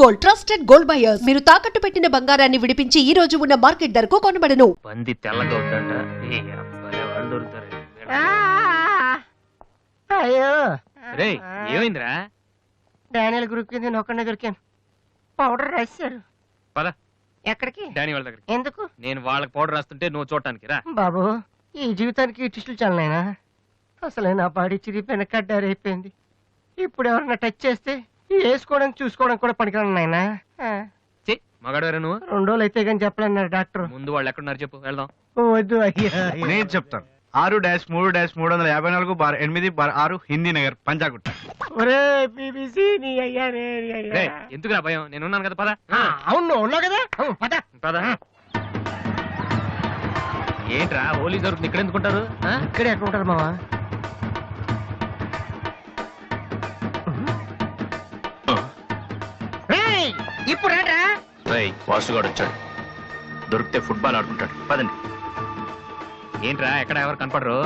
Gold trusted gold buyers. మీరు తాకట్టు పెట్టిన బంగారాన్ని విడిపించి ఈ రోజు ఉన్న మార్కెట్ ధరకు కొనబడను. పంది తెల్లగా ఉందంట. వాళ్ళు దొరుకుతారు. అయ్యో రేయ్ ఏమైందిరా? డానియల్ గ్రూప్ కింద నొక్కనే దొరికాను. పౌడర్ రాశారు. పద ఎక్కడికి? డానీ వాళ్ళ దగ్గరికి. ఎందుకు? నేను వాళ్ళకి పౌడర్ రాస్తుంటే నువ్వు చూడటానికి రా. బాబు ఈ జీవితానికి టిస్టులు చాలనైనా అసలే నా బాడీ చిరిగిపోయిన కడ్డారైపోయింది. ఇప్పుడు ఎవరన్నా టచ్ చేస్తే వేసుకోవడం చూసుకోవడం కూడా పనికిరాను నాయనా. మగాడు నువ్వు 2 రోజులు అయితే కానీ చెప్పలేన్నారు డాక్టర్. ముందు వాళ్ళు ఎక్కడున్నారు చెప్పు, వెళ్దాం. వద్దు అయ్యా. నేను చెప్తాను. 6-3-350-8/6 హిందీ నగర్ పంజాగుట్ట. ఒరే బీబీసీ నీ అయ్యా రే అయ్యా. రేయ్ ఎందుకురా భయం, నేను ఉన్నాను కదా. పద. అవును ఉన్నావు కదా. పద పద. ఏంట్రా హోలీ జరుగుతుంది ఇక్కడ ఎందుకుంటారు? ఇక్కడే ఎక్కడ ఉంటారు మావా? ఇప్పుడు రా. వాసుగాడు వచ్చాడు. దొరికితే ఫుట్బాల్ ఆడుకుంటాడు. పదండి. ఏంట్రా ఎక్కడ ఎవరు కనపడరు?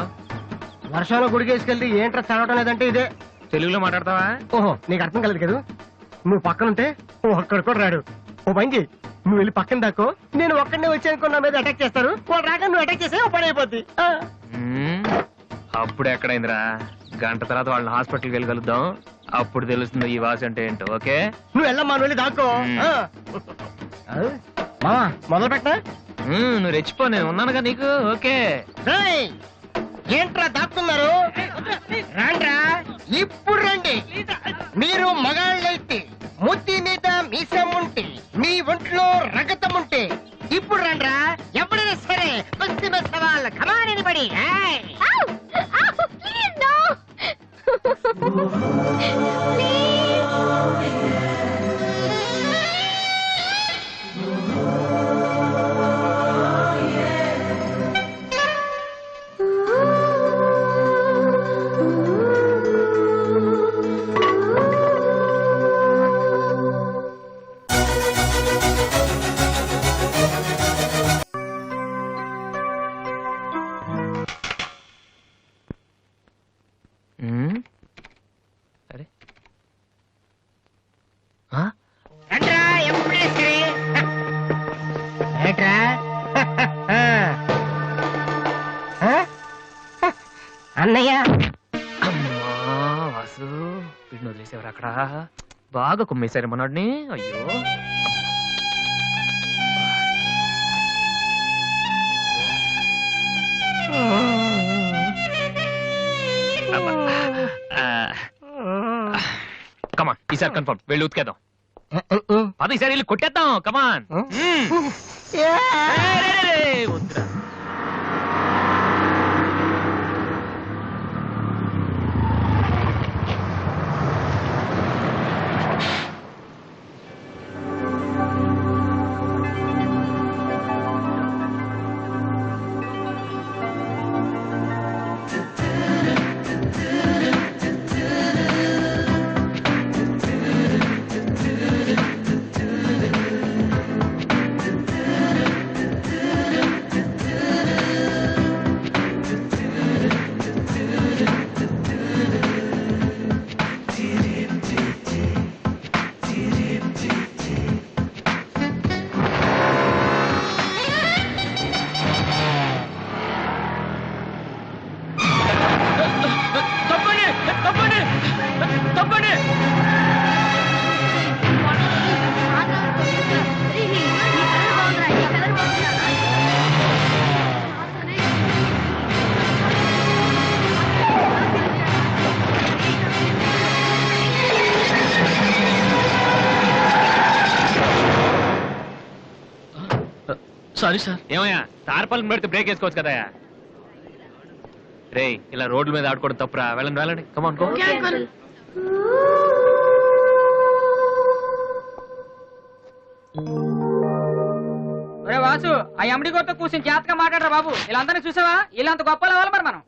వర్షంలో గుడికేసుకెళ్ళి ఏంట్రా చదవటం లేదంటే ఇదే. తెలుగులో మాట్లాడతావా? ఓహో నీకు అర్థం కలదు కదా. నువ్వు పక్కనుంటే ఒక్కడ కూడా రాడు. ఓ పంగి నువ్వు వెళ్ళి పక్కన దాకో. నేను ఒక్కడనే వచ్చానుకో నా మీద అటాక్ చేస్తారు. వాడు రాక నువ్వు అటాక్ చేస్తే పని అయిపోద్ది. అప్పుడు ఎక్కడైందిరా? గంట తర్వాత వాళ్ళని హాస్పిటల్కి వెళ్ళగలుగుతాం. అప్పుడు తెలుస్తుంది ఈ వాసి అంటే ఏంటో. ఓకే నువ్వు వెళ్ళమ్మా, నువ్వు వెళ్ళి దాకో. మావా మొదలు పెట్టా. నువ్వు రెచ్చిపో, నేను ఉన్నానుగా నీకు. ఓకే ఏంట్రా దాక్కున్నారు? రాండ్రా ఇప్పుడు రండి. మీరు మగాళ్ళైతే ముత్తి మీద మీసం ఉంటే, మీ ఒంట్లో రగతం ఉంటే ఇప్పుడు రండ్రా. ఎవరైనా సరే కుస్తీ మీద సవాల్. కమాన్ ఎనీబడీ. అరే రండ్రా ఎప్పుడే సరే. ఏంట్రా అన్నయ్య? అమ్మా వాసు, వీడిని వదిలేసేవారు అక్కడ. బాగా కుమ్మేశారు మనోడిని. అయ్యో కమాన్, ఈసారి కన్ఫర్మ్ వెళ్ళి ఉతికేద్దాం. పద ఈసారి వెళ్ళి కొట్టేద్దాం. కమాన్. వద్దురా. Sorry sir. ఏమయ్యా తార్పాలను పెడితే బ్రేక్ వేసుకోవచ్చు కదా. రే ఇలా రోడ్ల మీద ఆడుకోవడం తప్పురా. వెళ్ళండి వెళ్ళండి. Come on go. వాసు ఆ ఎమ్డి గోతో కూర్చొని జాతకం మాట్లాడరా బాబు. వీళ్ళందరినీ చూసావా? వీళ్ళంత గొప్ప అవ్వాలి మరి మనం.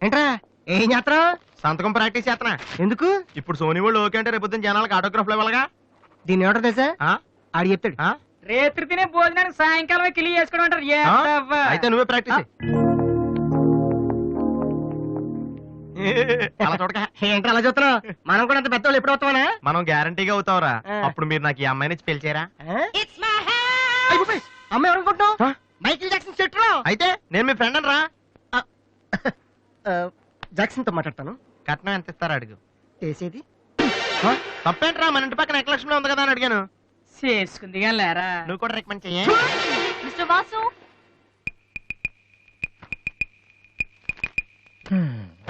ఏంట్రా ఏం చేస్తారా? సంతకం ప్రాక్టీస్ చేస్తున్నా. ఎందుకు? ఇప్పుడు సోనీ వాళ్ళు ఓకే అంటే రేపు జనాలకు ఆటోగ్రాఫ్ ఇవ్వాలగా. దీన్ని ఎవడో తెలుసా? ఆడు చెప్తాడు. రేత్రి తినే భోజనానికి సాయంకాలమే కిలి చేసుకోవడం అంటారు. అయితే నువ్వే ప్రాక్టీస్. అలా చూడక. ఏంటి అలా చూస్తున్నావు? మనం కూడా అంత పెద్దవాళ్ళు ఎప్పుడు అవుతామనా? మనం గ్యారంటీగా అవుతావురా. ఆ. అప్పుడు మీరు నాకు ఈ అమ్మాయిని ఇచ్చి పెళ్లి చేయరా? అమ్మ ఎవరనుకుంటున్నావు? ఆ? మైకిల్ జాక్సన్ చెట్టు. అయితే నేను మీ ఫ్రెండ్ రా. జాక్సన్ తో మాట్లాడతాను. కట్నం ఎంత ఇస్తారా అడుగు. చేసేది తప్పేంట్రా, మన ఇంటి పక్కన ఎక్లక్ష్మిలో ఉంది కదా అని అడిగాను. చేసుకుంది కానీ లేరా. నువ్వు కూడా రికమెండ్ చెయ్యి. Mister Vasu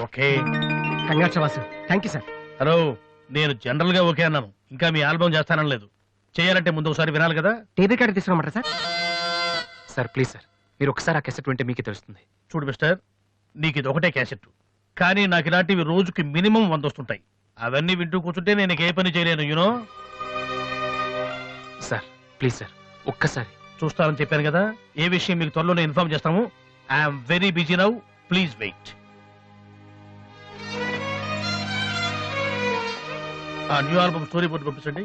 okay. Congrats Vasu. Thank you sir. Hello, నేను జనరల్ గా ఓకే అన్నాను, ఇంకా మీ ఆల్బమ్ చేస్తానని లేదు. చేయాలంటే ముందు ఒకసారి వినాలి కదా. టేబుల్ కార్డు తీసుకోమంటారా సార్? సార్ ప్లీజ్ సార్, మీరు ఒకసారి ఆ కెసెట్ వింటే మీకే తెలుస్తుంది. చూడు మిస్టర్, నీకు ఇది ఒకటే క్యాసెట్, కానీ నాకు ఇలాంటివి రోజుకి మినిమం 100 వస్తుంటాయి. అవన్నీ వింటూ కూర్చుంటే నేను ఏ పని చేయలేను. యూనో. సార్ ప్లీజ్ సార్, ఒక్కసారి. చూస్తానని చెప్పాను కదా. ఏ విషయం మీకు త్వరలోనే ఇన్ఫార్మ్ చేస్తాము. I'm very busy now, please wait. ఆ న్యూ ఆల్బమ్ స్టోరీ బోర్డు పంపించండి.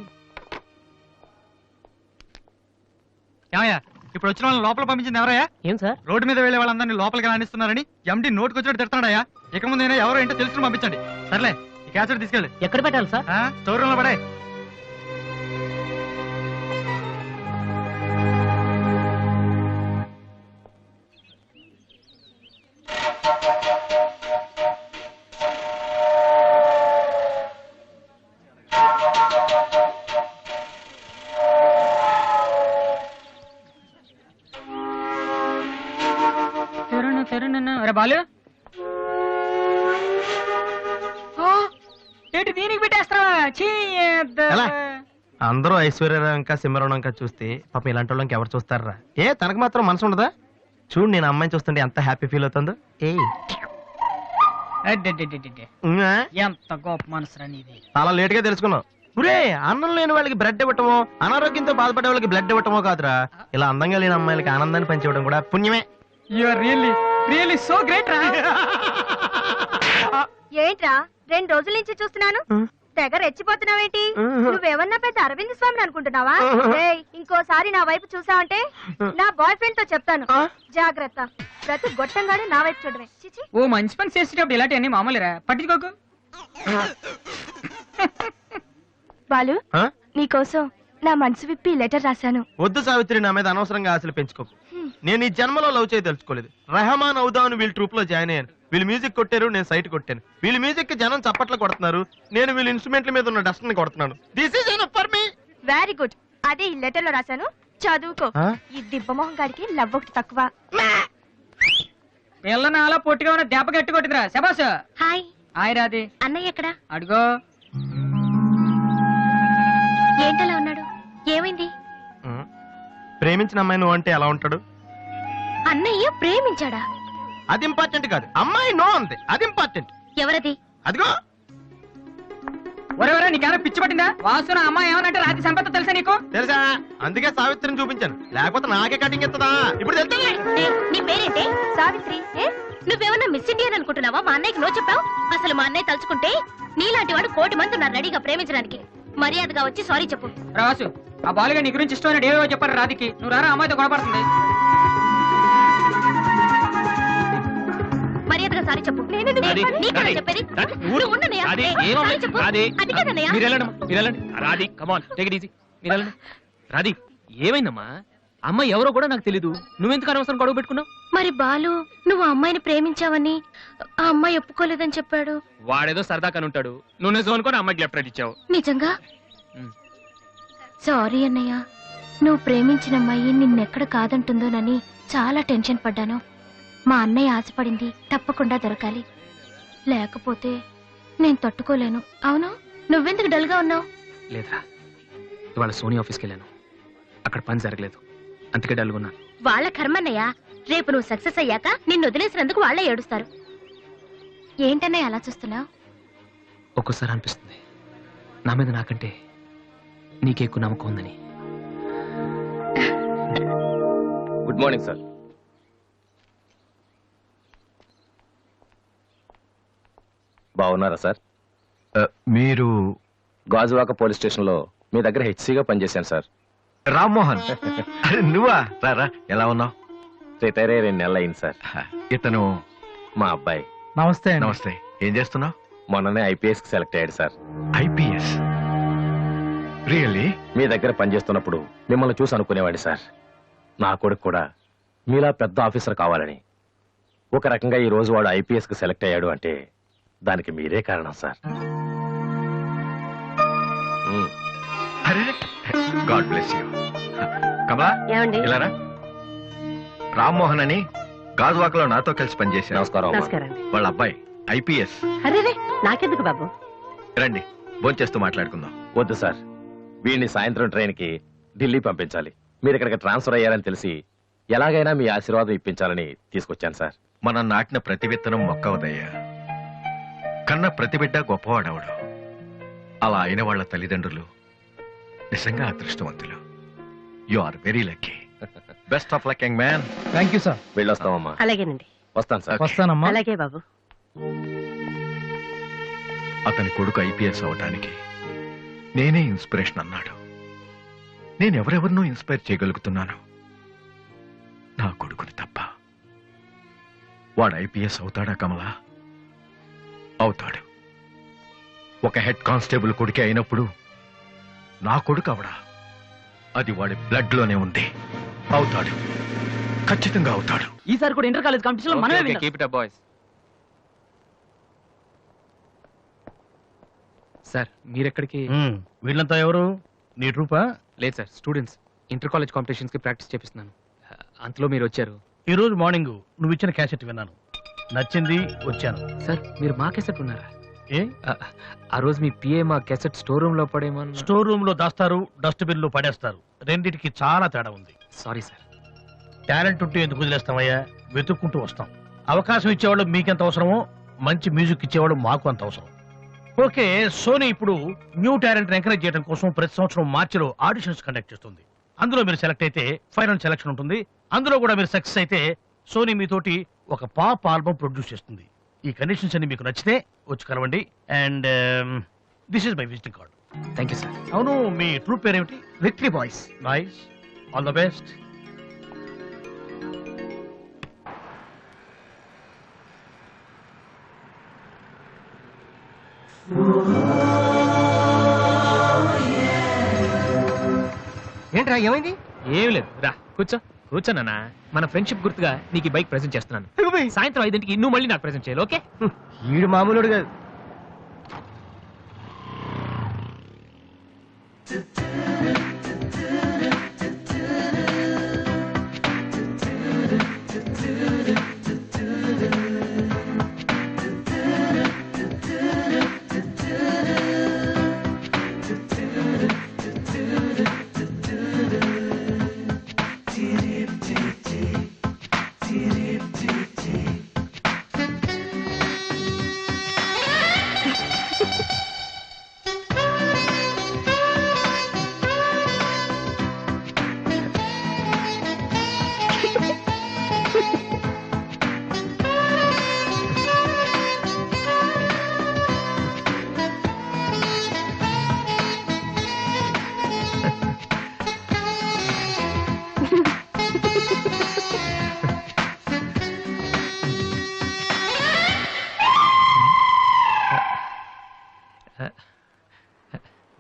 ఏమయ్యా, ఇప్పుడు వచ్చిన వాళ్ళని లోపల పంపించింది ఎవరయ్యా? ఏం సార్? రోడ్డు మీద వెళ్లే వాళ్ళందరినీ లోపలికి రాణిస్తున్నారని ఎండి నోటుకు వచ్చినట్టు తిడతాడయ్యా. ఇక ముందు నేను ఎవరో ఏంటో తెలుసుకుని పంపించండి. సర్లే, ఈ క్యాసెట్ తీసుకెళ్ళి ఎక్కడ పెట్టాలి సార్? స్టోర్ రూమ్ లో పడే. అరే బాలు, ఏంటి దీనికి పెట్టేస్తావా? ఎలా? అందరూ ఐశ్వర్యరావు ఇంకా సింహరావు ఇంకా చూస్తే పాపం ఇలాంటి వాళ్ళకి ఎవరు చూస్తారా? తనకు మాత్రం మనసు ఉండదా? చూడు, నేను అమ్మాయిని చూస్తుంటే ఎంత హ్యాపీ ఫీల్ అవుతుందో. ఎంత గొప్ప మనసురా నీది. చాలా లేట్ గా తెలుసుకున్నావు. ఒరే, అన్నం లేని వాళ్ళకి బ్రెడ్ ఇవ్వటమో, అనారోగ్యంతో బాధపడే వాళ్ళకి బ్లడ్ ఇవ్వటమో కాదురా, ఇలా అందంగా లేని అమ్మాయిలకి ఆనందాన్ని పంచివ్వడం కూడా పుణ్యమే. You are really so great రా. ఏంట్రా 2 రోజుల నుంచి చూస్తున్నాను, తెగ రెచ్చిపోతున్నావేంటి? నువ్వేమన్నా పెద్ద అరవింద్ స్వామిని అనుకుంటున్నావా? ఏయ్, ఇంకోసారి నా వైపు చూసావంటే నా బాయ్ ఫ్రెండ్ తో చెప్తాను, జాగ్రత్త. ప్రతి గొట్టంగానే నా వైపు చూడమే. చిచి. ఓ మంచి పని చేసేటప్పుడు ఇలాంటివన్నీ మామూలురా, పట్టించుకోకు. బాలు, ఆ? నీకోసం నా మనసు విప్పి లెటర్ రాశాను. వద్దు సావిత్రి, నా మీద అనవసరంగా ఆశలు పెంచుకోకు. నేను ఈ జన్మలో లవ్ చేయ తెలుసుకోలేదు. రెహమాన్ అవుదామని వీళ్ళ ట్రూప్ లో జాయిన్ అయ్యాను. వీళ్ళు మ్యూజిక్ కొట్టారు, నేను సైట్ కొట్టాను. వీళ్ళ మ్యూజిక్ కి జనం చప్పట్లు కొడుతున్నారు, నేను వీళ్ళ ఇన్స్ట్రుమెంట్ల మీద ఉన్న డస్ట్ ని కొడుతున్నాను. This is enough for me. Very good. అదే ఈ లెటర్ లో రాశాను, చదువుకో. ఆ? ఈ దిబ్బమోహం గారికి లవ్ ఒకటి తక్కువ. పిల్లని అలా పొట్టిగా ఉన్న దెబ్బ గట్టి కొట్టిందిరా. శబాస్. హాయ్ హాయ్ రాది. అన్నయ్య ఎక్కడా? అడుగో. ఏంటలా ఉన్నాడు? ఏమైంది? ప్రేమించిన అమ్మాయి నువ్వు అంటే ఎలా ఉంటాడు? అన్నయ్య ప్రేమించాడా? అది ఇంపార్టెంట్ కాదు, అమ్మాయి నో అంతే, అది ఇంపార్టెంట్. ఎవరది? అదిగో. ఒరే నీకేమైనా పిచ్చి పట్టిందా? వాసున అమ్మాయి ఏమనంటే రాత్రి సంపద తెలుసా నీకు? తెలుసా? అందుకే సావిత్రిని చూపించాను, లేకపోతే నాకే కటింగ్ ఎత్తదా. ఇప్పుడు తెలుసా? నీ పేరేంటి? సావిత్రి. నువ్వేమన్నా మిస్ ఇండియన్ అనుకుంటున్నావా? మా అన్నయ్యకి నో చెప్పావు. అసలు మా అన్నయ్య తలుచుకుంటే నీలాంటి వాడు 1,000,000 మంది ఉన్నారు రెడీగా ప్రేమించడానికి. మర్యాదగా వచ్చి సారీ చెప్పు. రాసు, ఆ బాలుగా నీ గురించి ఇష్టమైన ఏవో చెప్పారు రాధికి. నువ్వు రారా, అమ్మాయితో గొడవపడుతుంది. మర్యాదగా సారీ చెప్పు. నీకన్నా చెప్పేది. నువ్వు ఉండనయ్యా. సారీ చెప్పు. అది కాదన్నయ్యా. రాధి, కమాన్, టేక్ ఇట్ ఈజీ. మీరు వెళ్ళండి. రాధి, ఏమైందమ్మా? అమ్మాయి ఎవరో కూడా నాకు తెలీదు, నువ్వెందుకు అనవసరం గొడవ పెట్టుకున్నావు? మరి బాలు, నువ్వు ఆ అమ్మాయిని ప్రేమించావని ఆ అమ్మాయి ఒప్పుకోలేదని చెప్పాడు. వాడేదో సరదా కని ఉంటాడు, నువ్వు నిజం అనుకోని అమ్మాయికి లెఫ్ట్ రైట్ ఇచ్చావు. నిజంగా? సారీ అన్నయ్య, నువ్వు ప్రేమించిన అమ్మాయి నిన్నెక్కడ కాదంటుందోనని చాలా టెన్షన్ పడ్డాను. మా అన్నయ్య ఆశపడింది తప్పకుండా దొరకాలి, లేకపోతే నేను తట్టుకోలేను. అవును, నువ్వెందుకు డల్ గా ఉన్నావు? లేదా, ఇవాళ సోనీ ఆఫీస్కి వెళ్ళాను, అక్కడ పని జరగలేదు, అందుకే డల్గున్నా. వాళ్ళ కర్మన్నయ్య, రేపు నువ్వు సక్సెస్ అయ్యాక నిన్ను వదిలేసినందుకు వాళ్ళే ఏడుస్తారు. ఏంటన్నయ్య అలా చూస్తున్నావు? ఒక్కోసారి అనిపిస్తుంది నా మీద నాకంటే నీకే ఎక్కువ నమ్మకం ఉందని. Good morning sir. బాగున్నారా సార్? మీరు గాజువాక పోలీస్ స్టేషన్ లో మీ దగ్గర హెచ్సిగా పనిచేశాను సార్. రామ్మోహన్. అరే నువ్వా? రారా, ఎలా ఉన్నావు? రిటైర్ అయ్యి 2 నెలలు అయింది సార్. ఇతను మా అబ్బాయి. నమస్తే. నమస్తే. ఏం చేస్తున్నావు? మొన్ననే ఐపీఎస్ కి సెలెక్ట్ అయ్యాడు సార్. ఐపీఎస్? రియల్లీ? మీ దగ్గర పనిచేస్తున్నప్పుడు మిమ్మల్ని చూసి అనుకునేవాడి సార్, నా కొడుకు కూడా మీలా పెద్ద ఆఫీసర్ కావాలని. ఒక రకంగా ఈ రోజు వాడు ఐపీఎస్ కి సెలెక్ట్ అయ్యాడు అంటే దానికి మీరే కారణం సార్. అరే, గాడ్ బ్లెస్ యూ. కమలా, ఇలారా. రామ్మోహన్ అని గాజువాకలో నాతో కలిసి పనిచేశారు. నమస్కారం అమ్మా. వాళ్ళ అబ్బాయి ఐపీఎస్. అరే నాకెందుకు బాబు? రండి, భోంచేస్తూ మాట్లాడుకుందాం. వద్దు సార్, వీడిని సాయంత్రం ట్రైన్ కి ఢిల్లీ పంపించాలి. మీరు ఇక్కడికి ట్రాన్స్ఫర్ అయ్యారని తెలిసి ఎలాగైనా మీ ఆశీర్వాదం ఇప్పించాలని తీసుకొచ్చాను సార్. మనం నాటిన ప్రతి విత్తనం మొక్కవదయ్యా. కన్న ప్రతి బిడ్డ గొప్పవాడవడు. అలా అయిన వాళ్ళ తల్లిదండ్రులు నిజంగా అదృష్టవంతులు. You are very lucky. Best of luck young man. Thank you sir. వెళ్ళొస్తామమ్మా. అలాగేనండి. వస్తాను సార్. వస్తానమ్మా. అలాగే బాబు. అతని కొడుకు ఐపీఎస్ అవటానికి నేనే ఇన్స్పిరేషన్ అన్నాడు. నేను ఎవరెవరినో ఇన్స్పైర్ చేయగలుగుతున్నాను, నా కొడుకుని తప్ప. వాడు ఐపీఎస్ అవుతాడా కమలా? అవుతాడు. ఒక హెడ్ కానిస్టేబుల్ కొడుకే అయినప్పుడు నా కొడుకు అవడా? అది వాడి బ్లడ్ లోనే ఉంది. అవుతాడు, ఖచ్చితంగా అవుతాడు. ఈసారి కూడా ఇంటర్ కాలేజ్ కాంపిటీషన్ లో మనమే విన్నాం. Keep it up boys. Sir మీరెక్కడికి? వీళ్ళంతా ఎవరు? నీ ట్రూపా? లేదు sir, students. Inter college competitions కి ప్రాక్టీస్ చేపిస్తున్నాను. అంతలో మీరు వచ్చారు. ఈ రోజు మార్నింగ్ నువ్వు ఇచ్చిన క్యాసెట్ విన్నాను, నచ్చింది, వచ్చాను. సార్ మీరు మా క్యాసెట్ ఉన్నారా? ఏ? ఆ రోజు మీ పిఏ మా క్యాసెట్ స్టోర్ రూమ్ లో పడేమో. స్టోర్ రూమ్ లో దాస్తారు, డస్ట్బిన్ లో పడేస్తారు. రెండిటికి చాలా తేడా ఉంది. Sorry sir. టాలెంట్ ఉంటే ఎందుకు వదిలేస్తామయ్యా? వెతుక్కుంటూ వస్తాం. అవకాశం ఇచ్చేవాళ్ళు మీకెంత అవసరమో మంచి మ్యూజిక్ ఇచ్చేవాళ్ళు మాకు అంత అవసరం. ఓకే, సోనీ ఇప్పుడు న్యూ టాలెంట్ ఎంకరేజ్ చేయడం కోసం ప్రతి సంవత్సరం మార్చిలో ఆడిషన్స్ కండక్ట్ చేస్తుంది. అందులో మీరు సెలెక్ట్ అయితే ఫైనల్ సెలక్షన్ ఉంటుంది. అందులో కూడా మీరు సక్సెస్ అయితే సోనీ మీతోటి ఒక పాప్ ఆల్బమ్ ప్రొడ్యూస్ చేస్తుంది. ఈ కండిషన్స్ అన్ని మీకు నచ్చితే వచ్చి కలవండి. And this is my visiting card. Thank you sir. అవును, మీ ట్రూప్ పేరేమిటి? Victory boys. Nice, all the best. ఏంట్రా, ఏమైంది? ఏం లేదు, రా కూర్చో. కూర్చోనా. మన ఫ్రెండ్షిప్ గుర్తుగా నీకు ఈ బైక్ ప్రెజెంట్ చేస్తున్నాను. సాయంత్రం 5ంటికి నువ్వు మళ్ళీ నాకు ప్రెజెంట్ చేయాలి, ఓకే? వీడు మామూలుడు కాదు.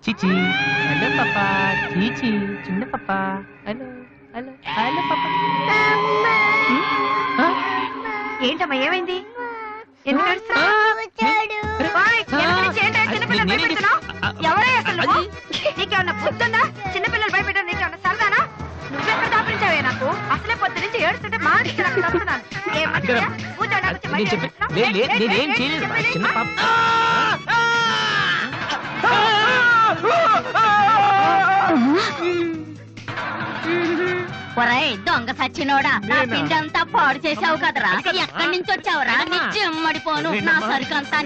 చీచి, హలో పాపా. చీచి, చిన్న పాపా. హలో హలో హలో పాపా. ఏంటమ్మా, ఏమైంది? ఎందుకు ఏడుస్తున్నావ్? ఓయ్, ఎందుకు నుంచి ఏంటి చిన్నపిల్లలు భయపెడుతున్నావ్? ఎవరే అసలు నువ్వు? నీకేమన్నా బుద్ధుందా? చిన్నపిల్లలు భయపెట్టడం నీకేమన్నా సరదానా? నువ్వెక్కడ దాపించావే నాకు? అసలే పొద్దు నుంచి ఏడుస్తుంటే మానేసి నాకు తప్పుతున్నాను. ఏమన్నా కూర్చోడానికి వచ్చి బయట ఏడుస్తున్నావ్? నేనేం చేయలేదు, చిన్న పాప. ఒరేయ్ దొంగ సచ్చినోడా, నా పిండంతా పాడు చేసావు కదరా. ఎక్కడి నుంచి వచ్చావురా? నీ చెమ్మడిపోను. నా సరుకంతా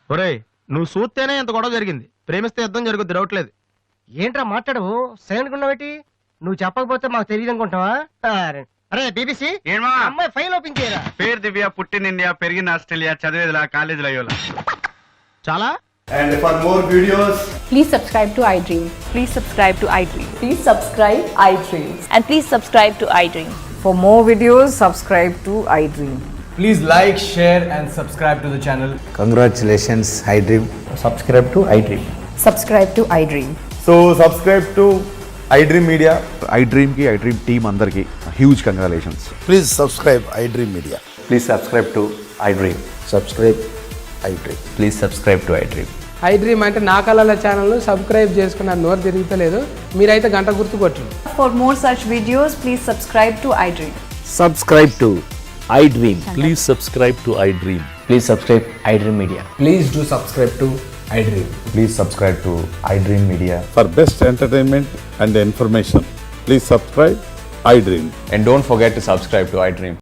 ఒరేయ్, నువ్వు చూస్తేనే ఎంత గొడవ జరిగింది. ప్రేమిస్తే యుద్ధం జరుగుద్ది, డౌట్లేదు. ఏంట్రా మాట్లాడవు? సైలెంట్ ఉన్నావేటి? నువ్వు చెప్పకపోతే మాకు తెలియదు అనుకుంటావా? అరే బీబీసీ, అమ్మాయి ఫైల్ ఓపెన్ చేయరా. పేరు దివ్య, పుట్టిన ఇండియా, పెరిగిన ఆస్ట్రేలియా, చదివేదిలా కాలేజీలో అయ్యోలా. చాలా And for more videos, Please subscribe to iDream. Please subscribe to iDream. Please subscribe iDream. And please subscribe to iDream. For more videos, subscribe to iDream. please like, share, and subscribe to the channel. Congratulations, iDream. Subscribe to iDream. Subscribe to iDream. So, subscribe to iDream Media. iDream ki iDream team andarki huge congratulations. Please subscribe iDream Media. Please subscribe to iDream. Subscribe iDream. Please subscribe to iDream. iDream అంటే నా కళల channel subscribe చేసుకున్న నోరు తిరుగుతలేదు మీరైతే గంట గుర్తు కొట్టండి. For more such videos, please subscribe to iDream. Subscribe to iDream. Please subscribe to I dream. Please subscribe iDream Media. Please do subscribe to iDream. Please subscribe to iDream Media. For best entertainment and information, please subscribe iDream. And don't forget to subscribe to iDream.